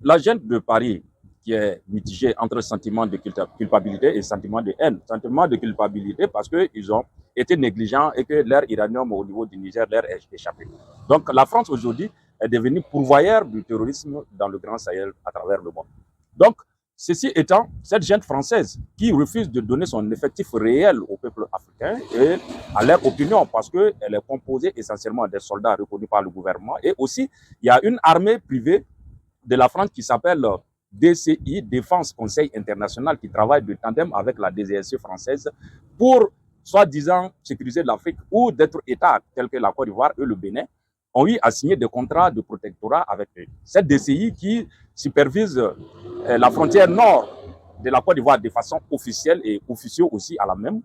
la gente de Paris qui est mitigée entre sentiment de culpabilité et sentiment de haine. Sentiment de culpabilité parce qu'ils ont été négligents et que leur uranium au niveau du Niger leur est échappé. Donc la France aujourd'hui est devenue pourvoyeur du terrorisme dans le Grand Sahel à travers le monde. Donc, ceci étant, cette gente française qui refuse de donner son effectif réel au peuple africain et à leur opinion parce qu'elle est composée essentiellement des soldats reconnus par le gouvernement et aussi il y a une armée privée de la France qui s'appelle DCI, Défense Conseil International, qui travaille de tandem avec la DGSE française pour, soi-disant, sécuriser l'Afrique ou d'autres États tels que la Côte d'Ivoire et le Bénin, ont eu à signer des contrats de protectorat avec eux. Cette DCI qui supervise la frontière nord de la Côte d'Ivoire de façon officielle et officieuse aussi à la même,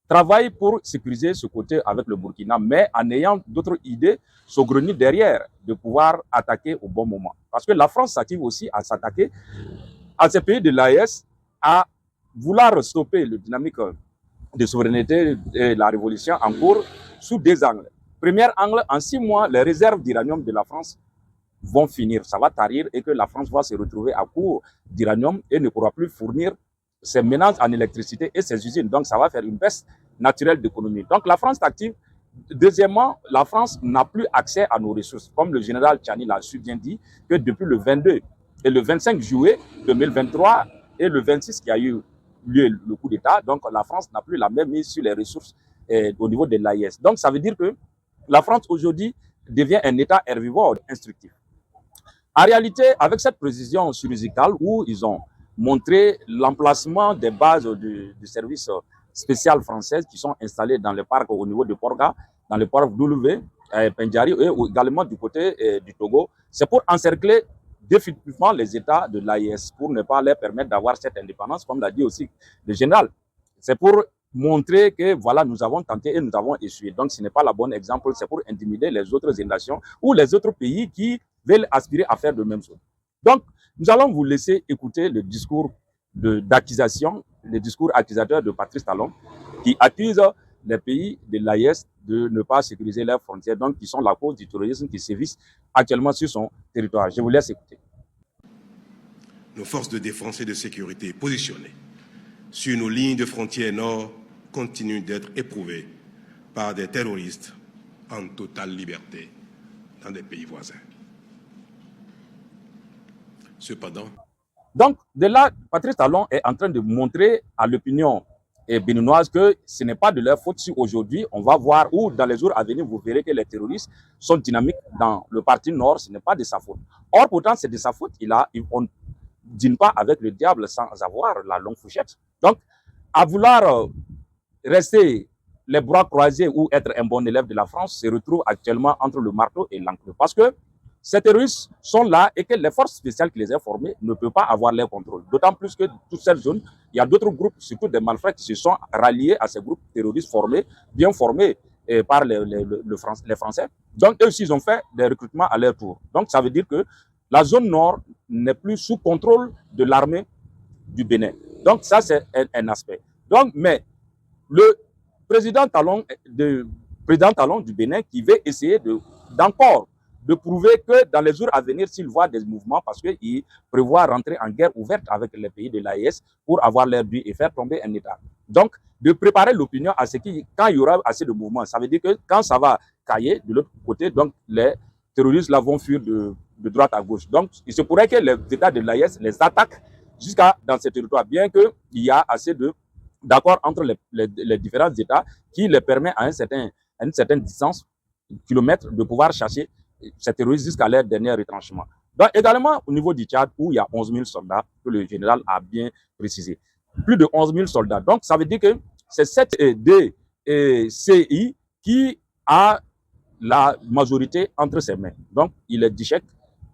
travaille pour sécuriser ce côté avec le Burkina, mais en ayant d'autres idées saugrenues derrière, de pouvoir attaquer au bon moment. Parce que la France s'active aussi à s'attaquer à ces pays de l'AES, à vouloir stopper le dynamique de souveraineté et la révolution en cours sous deux angles. Premier angle, en 6 mois, les réserves d'uranium de la France vont finir, ça va tarir et que la France va se retrouver à court d'uranium et ne pourra plus fournir ses ménages en électricité et ses usines. Donc, ça va faire une baisse naturelle d'économie. Donc, la France est active. Deuxièmement, la France n'a plus accès à nos ressources. Comme le général Tchani l'a bien dit, que depuis le 22 et le 25 juillet 2023 et le 26 qui a eu lieu le coup d'État, donc la France n'a plus la même mise sur les ressources au niveau de l'AIS. Donc, ça veut dire que la France aujourd'hui devient un État herbivore instructif. En réalité, avec cette précision chirurgicale où ils ont montré l'emplacement des bases du service spécial françaises qui sont installées dans le parc au niveau de Porga, dans le parc d'Oulouvé, Pendjari et également du côté du Togo. C'est pour encercler définitivement les États de l'AIS pour ne pas leur permettre d'avoir cette indépendance, comme l'a dit aussi le général. C'est pour montrer que voilà, nous avons tenté et nous avons échoué. Donc, ce n'est pas le bon exemple, c'est pour intimider les autres nations ou les autres pays qui veulent aspirer à faire de même chose. Donc, nous allons vous laisser écouter le discours d'accusation, le discours accusateur de Patrice Talon, qui accuse les pays de l'AES de ne pas sécuriser leurs frontières, donc qui sont la cause du terrorisme qui sévit actuellement sur son territoire. Je vous laisse écouter. Nos forces de défense et de sécurité positionnées sur nos lignes de frontières nord continuent d'être éprouvées par des terroristes en totale liberté dans des pays voisins. Cependant, donc, de là, Patrice Talon est en train de montrer à l'opinion béninoise que ce n'est pas de leur faute si aujourd'hui, on va voir, ou dans les jours à venir, vous verrez que les terroristes sont dynamiques dans le parti nord, ce n'est pas de sa faute. Or, pourtant, c'est de sa faute. On ne dîne pas avec le diable sans avoir la longue fourchette. Donc, à vouloir rester les bras croisés ou être un bon élève de la France, se retrouve actuellement entre le marteau et l'enclume. Parce que ces terroristes sont là et que les forces spéciales qui les ont formés ne peuvent pas avoir leur contrôle. D'autant plus que toute cette zone, il y a d'autres groupes, surtout des malfrats, qui se sont ralliés à ces groupes terroristes formés, bien formés par les Français. Donc, eux aussi, ils ont fait des recrutements à leur tour. Donc, ça veut dire que la zone nord n'est plus sous contrôle de l'armée du Bénin. Donc, ça, c'est un aspect. Donc, mais le président Talon du Bénin qui veut essayer d'encore de prouver que dans les jours à venir, s'il voit des mouvements, parce qu'il prévoit rentrer en guerre ouverte avec les pays de l'AES pour avoir leur but et faire tomber un État. Donc, de préparer l'opinion à ce qui, quand il y aura assez de mouvements, ça veut dire que quand ça va cailler de l'autre côté, donc les terroristes là vont fuir de droite à gauche. Donc, il se pourrait que les États de l'AES les attaquent jusqu'à dans ces territoires, bien qu'il y a assez d'accord entre les différents États qui les permet à une certaine distance, kilomètres, de pouvoir chasser ces terroristes jusqu'à leur dernier retranchement. Donc, également au niveau du Tchad, où il y a 11 000 soldats, que le général a bien précisé. Plus de 11 000 soldats. Donc, ça veut dire que c'est cette DCI qui a la majorité entre ses mains. Donc, il est d'échec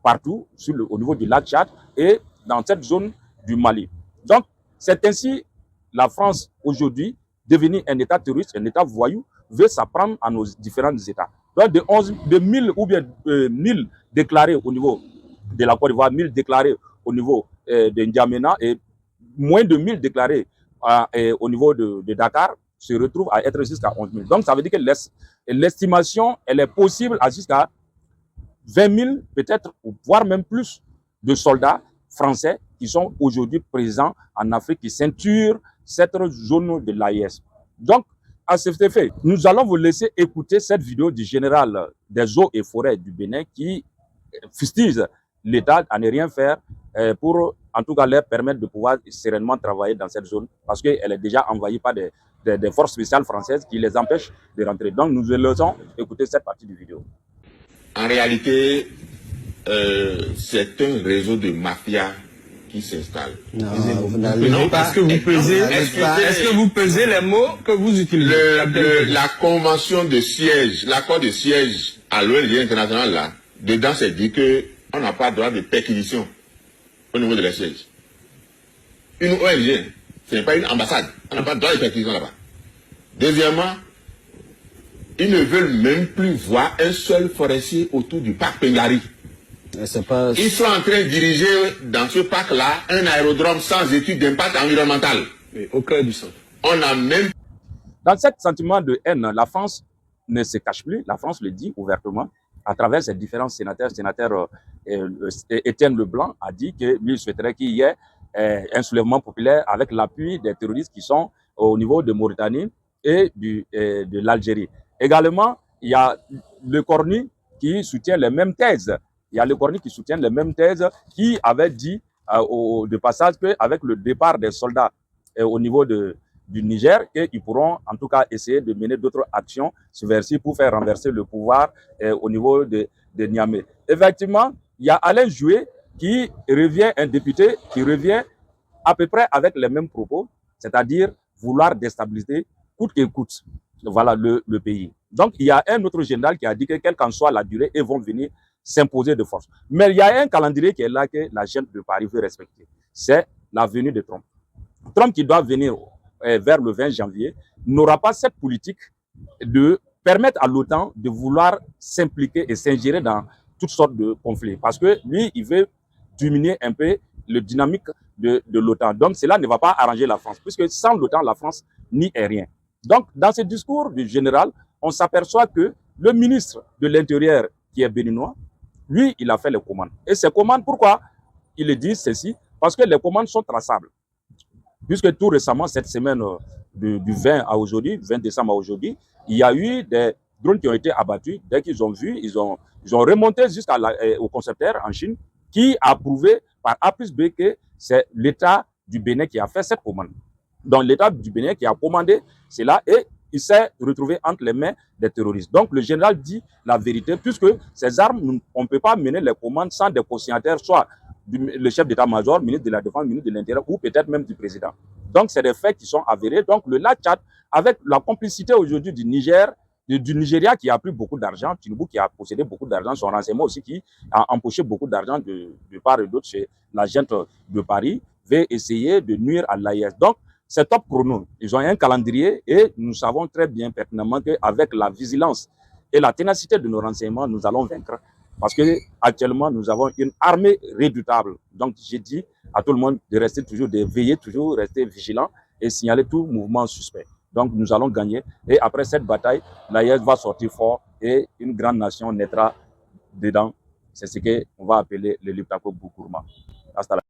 partout au niveau du lac Tchad et dans cette zone du Mali. Donc, c'est ainsi la France, aujourd'hui, devenue un État terroriste, un État voyou, veut s'apprendre à nos différents États. Donc, de 1000 ou bien 1000 déclarés au niveau de la Côte d'Ivoire, 1000 déclarés au niveau de N'Djamena et moins de 1000 déclarés au niveau de Dakar se retrouvent à être jusqu'à 11 000. Donc, ça veut dire que l'estimation, elle est possible à jusqu'à 20 000, peut-être, voire même plus, de soldats français qui sont aujourd'hui présents en Afrique, qui ceinturent cette zone de l'AES. Donc, à cet effet, nous allons vous laisser écouter cette vidéo du général des eaux et forêts du Bénin qui fustige l'État à ne rien faire pour, en tout cas, leur permettre de pouvoir sereinement travailler dans cette zone parce qu'elle est déjà envahie par des forces spéciales françaises qui les empêchent de rentrer. Donc, nous laissons écouter cette partie du vidéo. En réalité, c'est un réseau de mafia qui s'installe. Non, Est-ce que vous pesez les mots que vous utilisez? La convention de siège, l'accord de siège à l'ONG internationale, là, dedans, c'est dit qu'on n'a pas droit de perquisition au niveau de la siège. Une ONG, ce n'est pas une ambassade. On n'a pas droit de perquisition là-bas. Deuxièmement, ils ne veulent même plus voir un seul forestier autour du parc Pengari. Ils sont en train de diriger dans ce parc-là un aérodrome sans étude d'impact environnemental. Mais au cœur du centre. On a même... Dans ce sentiment de haine, la France ne se cache plus. La France le dit ouvertement à travers ses différents sénateurs. Étienne Leblanc a dit que lui souhaiterait qu'il y ait un soulèvement populaire avec l'appui des terroristes qui sont au niveau de Mauritanie et de l'Algérie. Également, il y a le Cornu qui soutient les mêmes thèses. Il y a le Cornu qui soutient les mêmes thèses, qui avait dit de passage qu'avec le départ des soldats au niveau du Niger, qu'ils pourront en tout cas essayer de mener d'autres actions subversives pour faire renverser le pouvoir au niveau de Niamey. Effectivement, il y a Alain Jué qui revient, un député qui revient à peu près avec les mêmes propos, c'est-à-dire vouloir déstabiliser coûte que coûte, voilà, le pays. Donc, il y a un autre général qui a dit que quelle qu'en soit la durée, ils vont venir s'imposer de force. Mais il y a un calendrier qui est là que la junte de Paris veut respecter. C'est la venue de Trump. Trump qui doit venir vers le 20 janvier n'aura pas cette politique de permettre à l'OTAN de vouloir s'impliquer et s'ingérer dans toutes sortes de conflits. Parce que lui, il veut diminuer un peu le dynamique de l'OTAN. Donc, cela ne va pas arranger la France, puisque sans l'OTAN, la France n'y est rien. Donc, dans ce discours du général, on s'aperçoit que le ministre de l'Intérieur, qui est béninois, lui, il a fait les commandes. Et ces commandes, pourquoi il dit ceci? Parce que les commandes sont traçables. Puisque tout récemment, cette semaine du 20 à aujourd'hui, 20 décembre à aujourd'hui, il y a eu des drones qui ont été abattus. Dès qu'ils ont vu, ils ont remonté jusqu'au concepteur en Chine, qui a prouvé par A plus B que c'est l'État du Bénin qui a fait cette commande. Donc l'État du Bénin qui a commandé cela et il s'est retrouvé entre les mains des terroristes. Donc le général dit la vérité, puisque ces armes, on ne peut pas mener les commandes sans des co-signataires, soit le chef d'état-major, ministre de la Défense, ministre de l'Intérieur ou peut-être même du président. Donc c'est des faits qui sont avérés. Donc le Tchad, avec la complicité aujourd'hui du Niger, du Nigeria qui a pris beaucoup d'argent, Tinubu qui a possédé beaucoup d'argent, son renseignement aussi qui a empoché beaucoup d'argent de part et d'autre chez la junte de Paris, veut essayer de nuire à l'AES. Donc c'est top chrono. Ils ont un calendrier et nous savons très bien pertinemment qu'avec la vigilance et la ténacité de nos renseignements, nous allons vaincre. Parce que actuellement, nous avons une armée redoutable. Donc, j'ai dit à tout le monde de rester toujours, de veiller toujours, rester vigilant et signaler tout mouvement suspect. Donc, nous allons gagner. Et après cette bataille, l'AES va sortir fort et une grande nation naîtra dedans. C'est ce qu'on va appeler le Liptako Boukourma. Hasta la